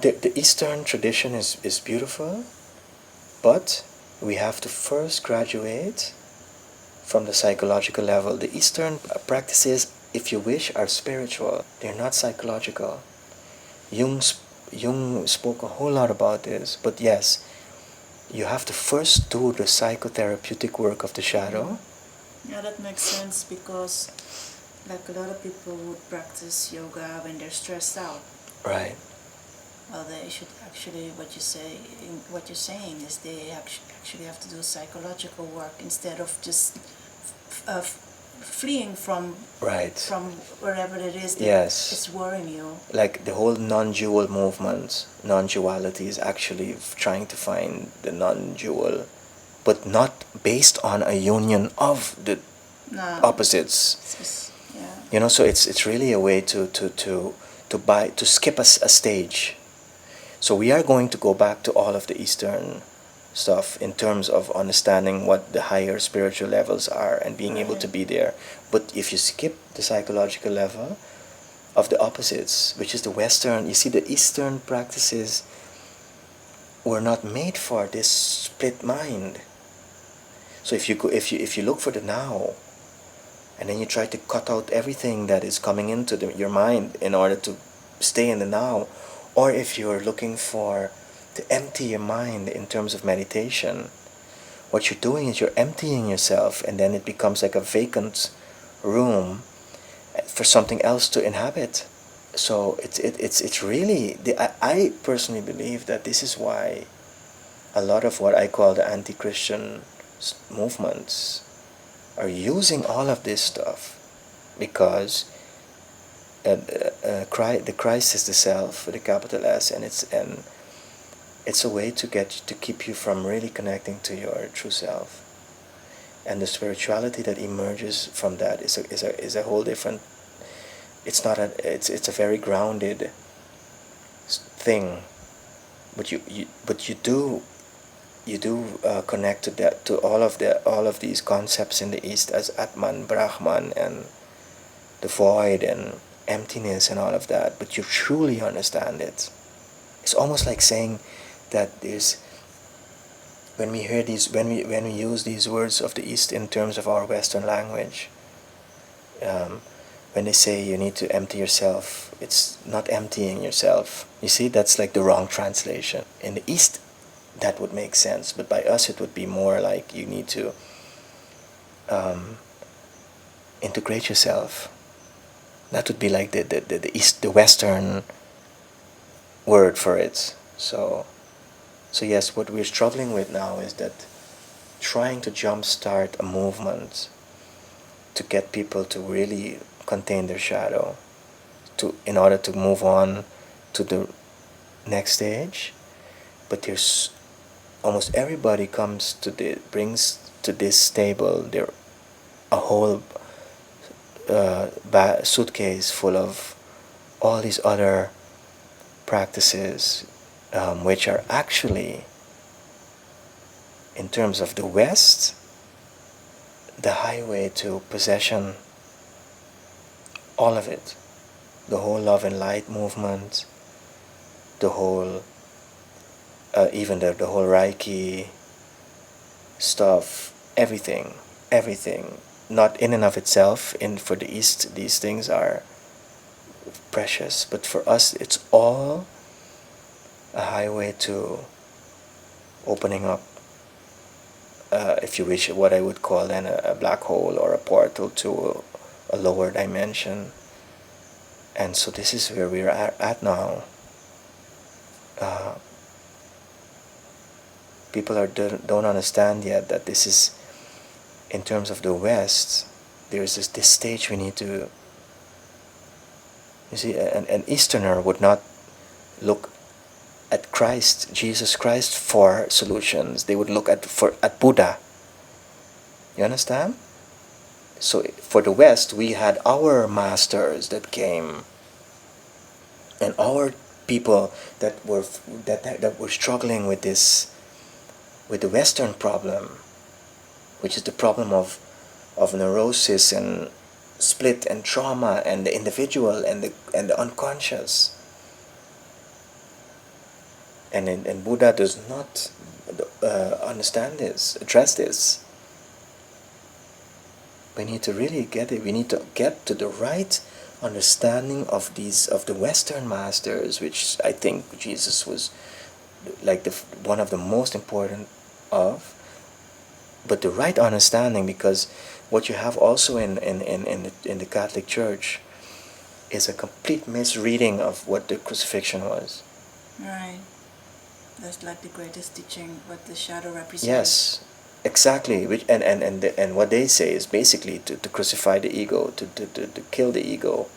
the Eastern tradition is beautiful, but we have to first graduate from the psychological level. The Eastern practices, if you wish, are spiritual. They're not psychological. Jung spoke a whole lot about this, but yes, you have to first do the psychotherapeutic work of the shadow. Yeah, that makes sense, because like a lot of people would practice yoga when they're stressed out. Right. Well, they should actually, what you're saying is they actually have to do psychological work instead of just fleeing from Right. from wherever it is that Yes. it's worrying you. Like the whole non-dual movement, non-duality is actually trying to find the non-dual, but not based on a union of the No. opposites. Yeah. You know, so it's really a way to skip a stage. So we are going to go back to all of the Eastern stuff in terms of understanding what the higher spiritual levels are and being able to be there. But if you skip the psychological level of the opposites, which is the Western, you see, the Eastern practices were not made for this split mind. So if you look for the now, and then you try to cut out everything that is coming into your mind in order to stay in the now, or if you're looking for to empty your mind in terms of meditation, what you're doing is you're emptying yourself, and then it becomes like a vacant room for something else to inhabit. So it's really I personally believe that this is why a lot of what I call the anti-Christian movements are using all of this stuff, because the Christ is the self with a capital S, and it's a way to keep you from really connecting to your true self, and the spirituality that emerges from that is a whole different. It's not a it's a very grounded thing, but you do connect to that, to all of these concepts in the East as Atman, Brahman, and the void and emptiness and all of that, but you truly understand it. It's almost like saying that there's, when we hear these, when we use these words of the East in terms of our Western language, when they say you need to empty yourself, it's not emptying yourself. You see, that's like the wrong translation. In the East, that would make sense, but by us it would be more like you need to integrate yourself. That would be like the East, the Western word for it. So yes, what we're struggling with now is that trying to jumpstart a movement to get people to really contain their shadow, in order to move on to the next stage. But there's almost everybody brings to this table a whole suitcase full of all these other practices, which are actually, in terms of the West, the highway to possession. All of it, the whole love and light movement, the whole even the whole Reiki stuff, everything, not in and of itself. For the East, these things are precious, but for us, it's all a highway to opening up, if you wish, what I would call then a black hole or a portal to a lower dimension. And so this is where we're at now. People don't understand yet that this is, in terms of the West, there's this stage we need to. You see, an Easterner would not look at Christ, Jesus Christ, for solutions. They would look at Buddha. You understand? So for the West, we had our masters that came, and our people that were struggling with this, with the Western problem, which is the problem of neurosis and split and trauma and the individual and the unconscious. And Buddha does not understand this, address this. We need to really get it. We need to get to the right understanding of the Western masters, which I think Jesus was like one of the most important of. But the right understanding, because what you have also in the Catholic Church is a complete misreading of what the crucifixion was. Right. That's like the greatest teaching, what the shadow represents. Yes, exactly. Which and what they say is basically to crucify the ego, to kill the ego.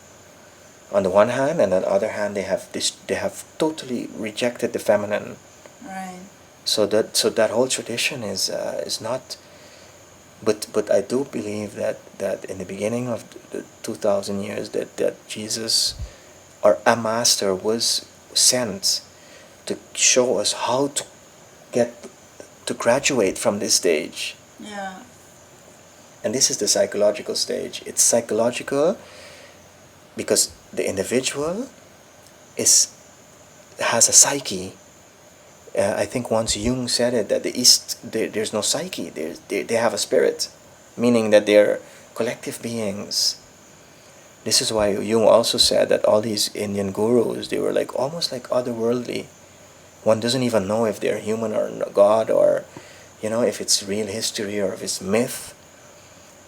On the one hand, and on the other hand, they have totally rejected the feminine. Right. So that whole tradition is not. But I do believe that in the beginning of the 2,000 years that Jesus, or a master, was sent to show us how to get to graduate from this stage. Yeah. And this is the psychological stage. It's psychological because the individual is has a psyche. I think once Jung said it, that the East, there's no psyche. They have a spirit, meaning that they're collective beings. This is why Jung also said that all these Indian gurus, they were like almost like otherworldly. One doesn't even know if they're human or God, or if it's real history or if it's myth.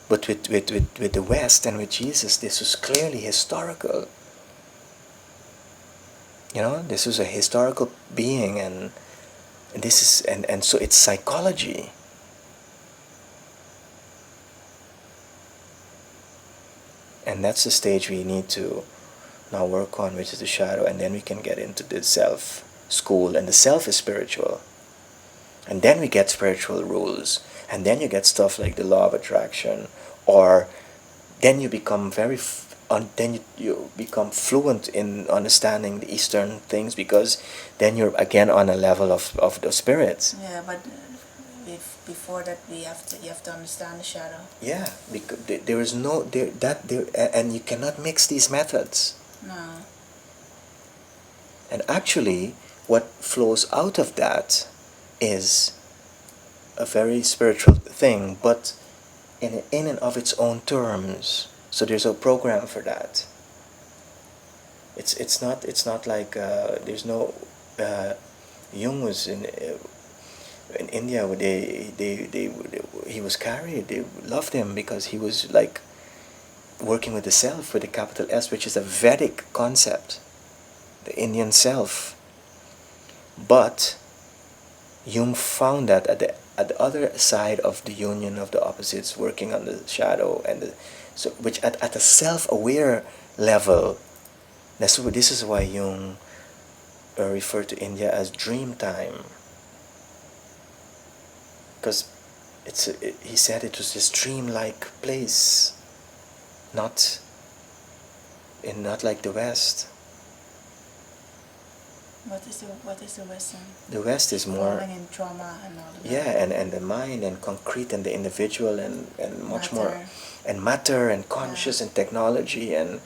But with the West and with Jesus, this was clearly historical. This was a historical being, and this is and so it's psychology. And that's the stage we need to now work on, which is the shadow, and then we can get into the self school, and the self is spiritual. And then we get spiritual rules, and then you get stuff like the law of attraction, or then you become then you become fluent in understanding the Eastern things, because then you're again on a level of the spirits. Yeah, but if before that you have to understand the shadow. Yeah, because there is no and you cannot mix these methods. No. And actually, what flows out of that is a very spiritual thing, but in and of its own terms. So there's a program for that. It's not like there's no Jung was in India where he was carried. They loved him because he was like working with the self, with a capital S, which is a Vedic concept, the Indian self. But Jung found that at the other side of the union of the opposites, working on the shadow which at a self-aware level. This is why Jung referred to India as dream time, because he said it was this dream-like place, not like the West. What is the Western? The West is more falling in trauma and all of that. Yeah, and the mind and concrete and the individual and much Matter. more, and matter and conscious and technology, and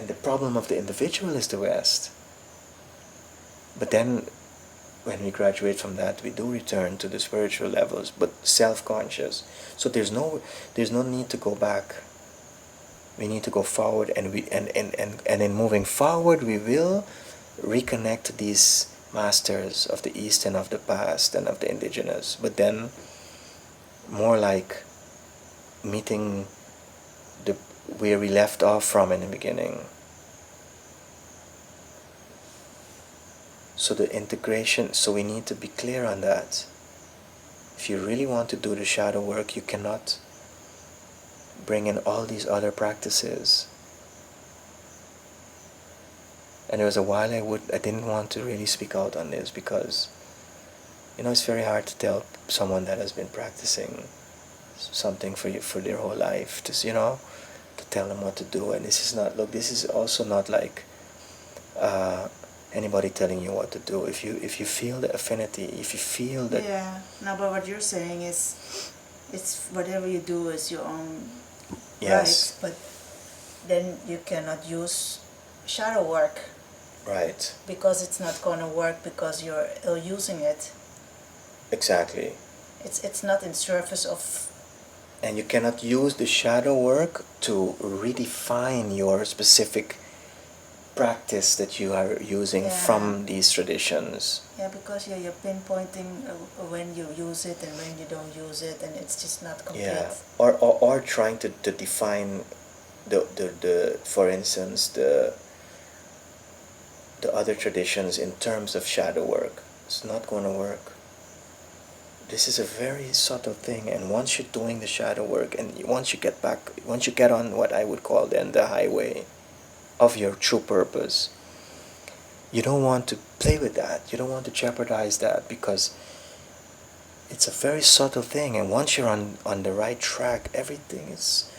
the problem of the individual is the West. But then when we graduate from that, we do return to the spiritual levels, but self-conscious. So there's no need to go back. We need to go forward, and in moving forward, we will reconnect to these masters of the East and of the past and of the indigenous, but then more like meeting where we left off from in the beginning. So the integration, so we need to be clear on that. If you really want to do the shadow work, you cannot bring in all these other practices. And there was a while I didn't want to really speak out on this, because it's very hard to tell someone that has been practicing something for their whole life, to tell them what to do. And this is also not like anybody telling you what to do. If you feel the affinity, if you feel that. Yeah. No, but what you're saying is, it's whatever you do is your own Yes. right, but then you cannot use shadow work Right. because it's not going to work because you're ill using it. Exactly. It's not in service of. And you cannot use the shadow work to redefine your specific practice that you are using Yeah. from these traditions. Yeah, because you're pinpointing when you use it and when you don't use it, and it's just not complete. Yeah. Or trying to define the for instance the other traditions in terms of shadow work. It's not going to work. This is a very subtle thing, and once you're doing the shadow work, and once you get on what I would call then the highway of your true purpose, you don't want to play with that. You don't want to jeopardize that, because it's a very subtle thing, and once you're on the right track, everything is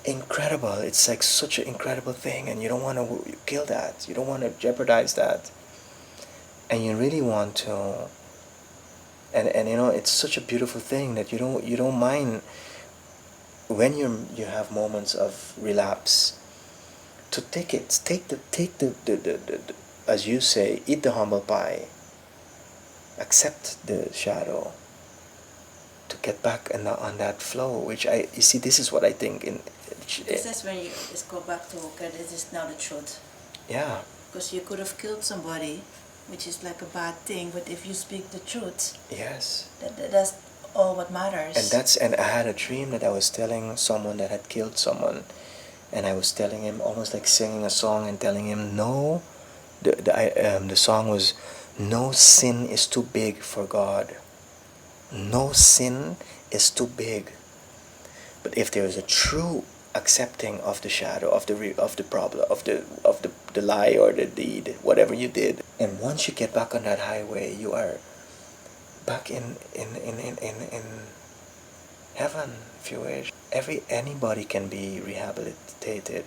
incredible. It's like such an incredible thing, and you don't want to kill that. You don't want to jeopardize that, and you really want to. And it's such a beautiful thing that you don't mind when you have moments of relapse, to take the as you say, eat the humble pie, accept the shadow, to get back on that flow, which you see, this is what I think This is when you just go back to, okay, this is now the truth. Yeah. Because you could have killed somebody, which is like a bad thing, but if you speak the truth, Yes. that's all what matters. And I had a dream that I was telling someone that had killed someone, and I was telling him, almost like singing a song and telling him, no, the song was, no sin is too big for God. No sin is too big. But if there is a true accepting of the shadow, of the problem, of the lie or the deed, whatever you did, and once you get back on that highway, you are back in heaven, if you wish. Anybody can be rehabilitated.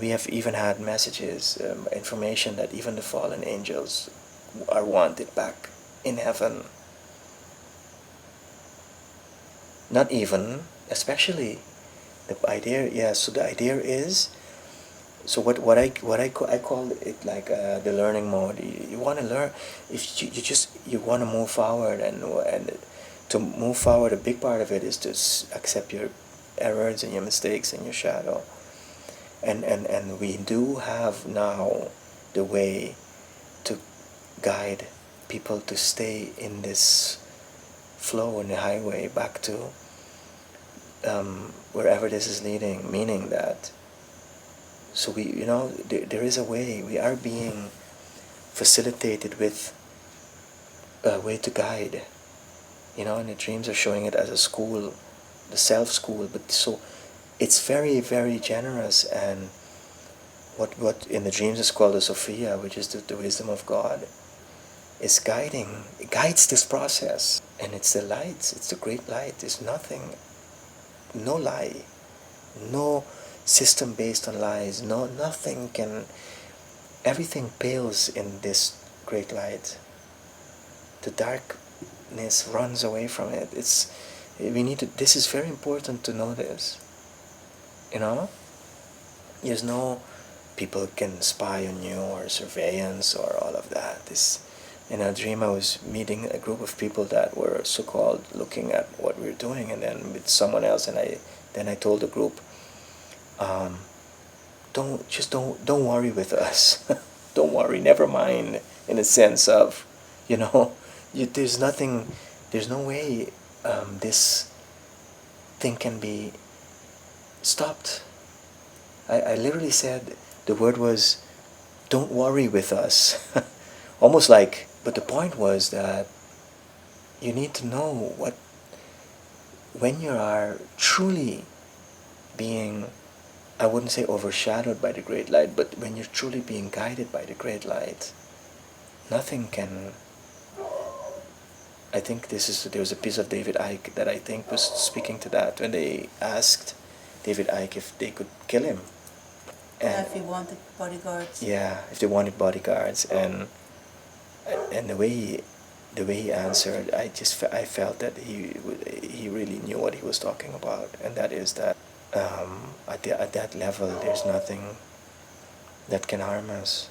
We have even had messages, information that even the fallen angels are wanted back in heaven. Not even, especially the idea. Yeah. So the idea is, so I call it like the learning mode. You want to learn. If you want to move forward, and to move forward, a big part of it is to accept your errors and your mistakes and your shadow. And we do have now the way to guide people to stay in this flow in the highway back to wherever this is leading, meaning that, so there is a way. We are being facilitated with a way to guide, and the dreams are showing it as a school, the self school. But so it's very, very generous, and what in the dreams is called the Sophia, which is the wisdom of God, is guiding. It guides this process, and it's the light. It's the great light. There's nothing, no lie, no system based on lies. No, nothing can. Everything pales in this great light. The darkness runs away from it. We need to. This is very important to know this. There's no people can spy on you or surveillance or all of that. In a dream, I was meeting a group of people that were so-called looking at what we were doing, and then with someone else, and I told the group, don't worry with us. Don't worry, never mind. In a sense of, there's nothing, there's no way this thing can be stopped. I literally said, the word was, don't worry with us. Almost like, but the point was that you need to know when you are truly being, I wouldn't say overshadowed by the great light, but when you're truly being guided by the great light, nothing can. I think there was a piece of David Icke that I think was speaking to that, when they asked David Icke if they could kill him. Yeah, if he wanted bodyguards. Yeah, if they wanted bodyguards, and the way he answered, I felt that he really knew what he was talking about, and that is that at that level, there's nothing that can harm us.